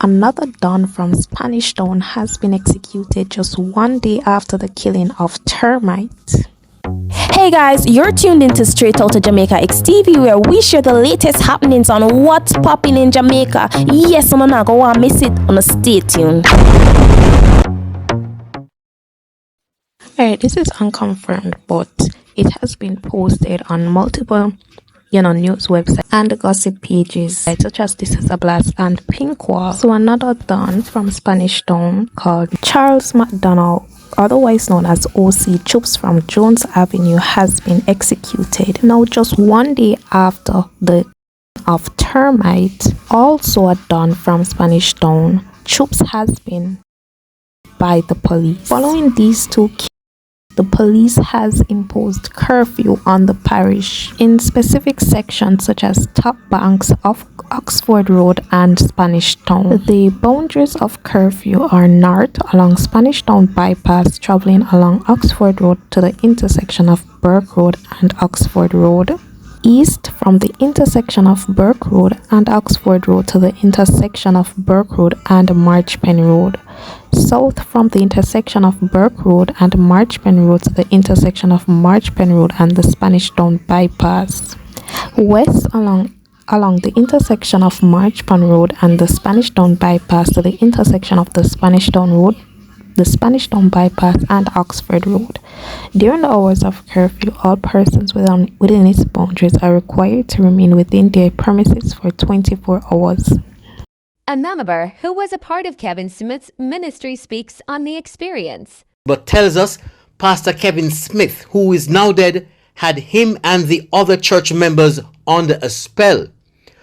Another Don from Spanish Town has been executed just one day after the killing of termites. Hey guys, you're tuned into Straight Outta Jamaica XTV, where we share the latest happenings on what's popping in Jamaica. Yes, I'm not gonna miss it. Stay tuned. Alright, this is unconfirmed, but it has been posted on multiple news websites and gossip pages such as This Is a Blast and Pink Wall. So another Don from Spanish Town called Charles McDonald, otherwise known as C0ps from Jones Avenue, has been executed. Now, just one day after the of termite, also a Don from Spanish Town, C0ps has been by the police. Following these two the police has imposed curfew on the parish in specific sections such as top banks of Oxford Road and Spanish Town. The boundaries of curfew are north along Spanish Town bypass, traveling along Oxford Road to the intersection of Burke Road and Oxford Road, east from the intersection of Burke Road and Oxford Road to the intersection of Burke Road and Marchpen Road, south from the intersection of Burke Road and Marchpen Road to the intersection of Marchpen Road and the Spanish Town bypass, west along the intersection of Marchpen Road and the Spanish Town bypass to the intersection of the Spanish Town Road, the Spanish Town bypass and Oxford Road. During the hours of curfew, all persons within its boundaries are required to remain within their premises for 24 hours. A member who was a part of Kevin Smith's ministry speaks on the experience. But tells us Pastor Kevin Smith, who is now dead, had him and the other church members under a spell.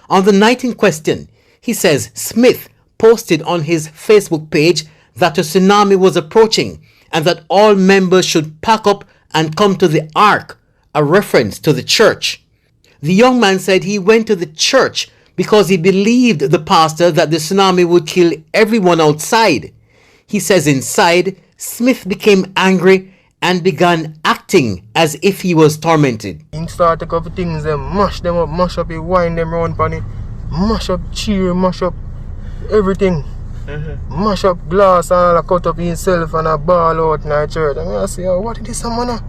On the night in question, he says Smith posted on his Facebook page that a tsunami was approaching and that all members should pack up and come to the ark, a reference to the church. The young man said he went to the church because he believed the pastor that the tsunami would kill everyone outside. He says inside, Smith became angry and began acting as if he was tormented. He started a couple things, mash them up, mash up, he wind them round pan it, mash up cheer, mash up everything. Mash up glass and all, cut up himself and a ball out in the church. I say, oh, what is this, man?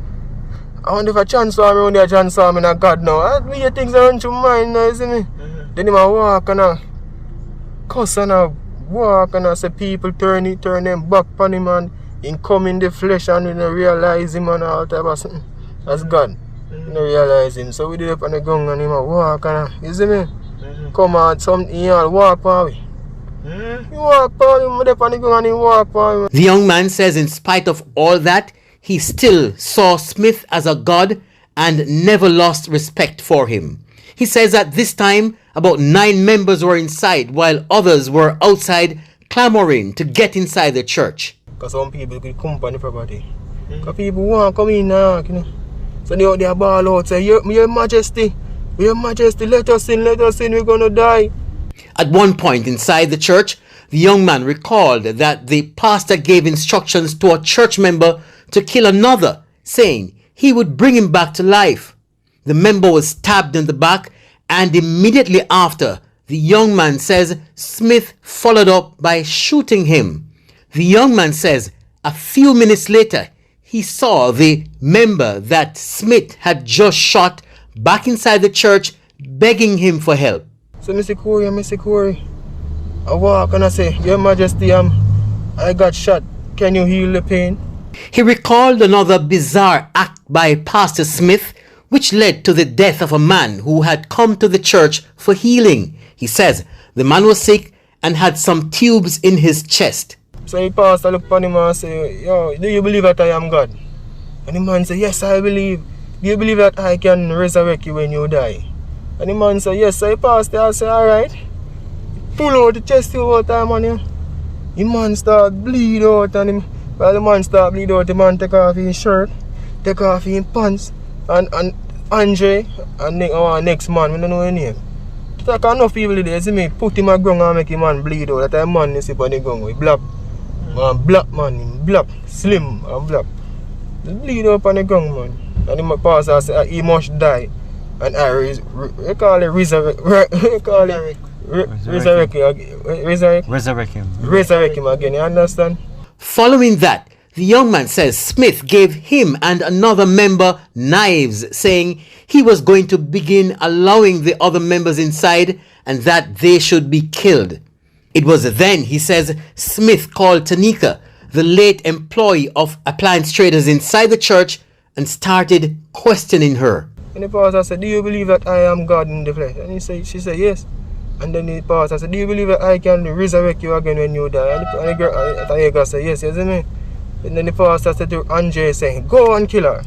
I wonder if a chance saw me around there, chance saw me in God now. I weird things around your mind now, you see me? Then he walk and cuss and walk and say people turn them back on him and he come in the flesh and we don't realize him and all type of something. That's God. We don't realize him. So we did up on the gun and him walk and you see me? Come out something, he all walk away. The young man says in spite of all that, he still saw Smith as a god and never lost respect for him. He says at this time, about 9 members were inside while others were outside clamoring to get inside the church. Because some people could come on the property. Because people want to come in now, So they out there ball out, say, Your Majesty, let us in, we're going to die. At one point inside the church, the young man recalled that the pastor gave instructions to a church member to kill another, saying he would bring him back to life. The member was stabbed in the back, and immediately after, the young man says Smith followed up by shooting him. The young man says a few minutes later, he saw the member that Smith had just shot back inside the church, begging him for help. So Mr. Corey, I walk and I say, Your Majesty, I got shot. Can you heal the pain? He recalled another bizarre act by Pastor Smith, which led to the death of a man who had come to the church for healing. He says the man was sick and had some tubes in his chest. So the pastor looked upon him and say, Yo, do you believe that I am God? And the man said, Yes, I believe. Do you believe that I can resurrect you when you die? And the man said, Yes, I passed there. I said, Alright. Pull out the chest over time on him. The man start bleed out on him. While the man start bleed out, the man take off his shirt, take off his pants. And Andre and next man, we don't know his name. Like enough people there, see me, put him on the ground and make him man bleed out. That man you see on the ground, he black. Black man, him black, slim and black. He bleed out on the ground, man. And the pastor say he must die. And I call it resurrect him again, you understand? Following that, the young man says Smith gave him and another member knives, saying he was going to begin allowing the other members inside and that they should be killed. It was then, he says, Smith called Tanika, the late employee of appliance traders inside the church, and started questioning her. And the pastor said, do you believe that I am God in the flesh? And she said, yes. And then the pastor said, do you believe that I can resurrect you again when you die? And the girl said, yes, you see me? And then the pastor said to Andre, saying, go and kill her.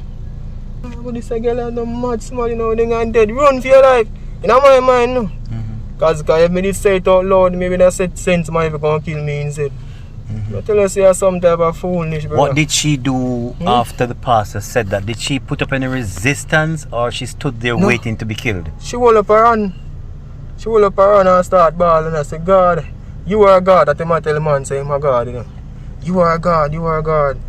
But this girl is no mad smart, you know, they're dead. Run for your life. In my mind, no. Because if me did say it out loud, maybe that said sense might be going to kill me instead. I tell her you're some type of foolish, brother. What did she do after the pastor said that? Did she put up any resistance or she stood there waiting to be killed? She hold up her hand. She hold up her hand and start bawling and say, God, you are God. That man tell the man, say, my God, you know. You are God, you are God.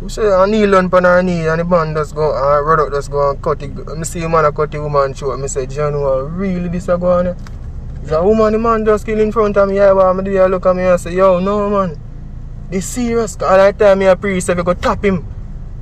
You say, I kneel on her knee and the man just go, and run out just go and cut it. I see a man cut the woman short. I say, John, really this a go on? It's a woman, the man just kill in front of me. I look at me and say, yo, no man. This serious. All that time I priest if I go tap him.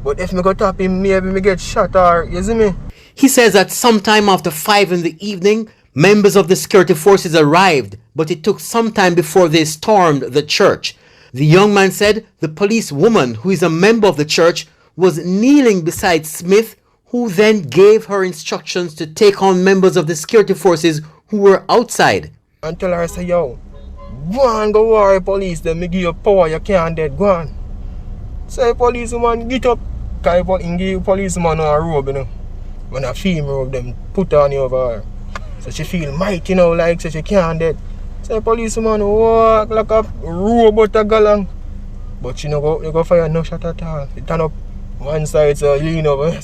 But if I go tap him, maybe me get shot or, you see me? He says that sometime after 5 in the evening, members of the security forces arrived, but it took some time before they stormed the church. The young man said the police woman, who is a member of the church, was kneeling beside Smith, who then gave her instructions to take on members of the security forces who were outside. And tell her, say, yo, go and go worry police, then me give you power, you can't dead, go on. Say, policeman, get up. Because you give policeman a robe, you know. When a female robe, them put on you over her. So she feel mighty, you know, like so she can't dead. Say, policeman walk like a robot a galang. But she no go fire no shot at all. She turn up one side, so lean over.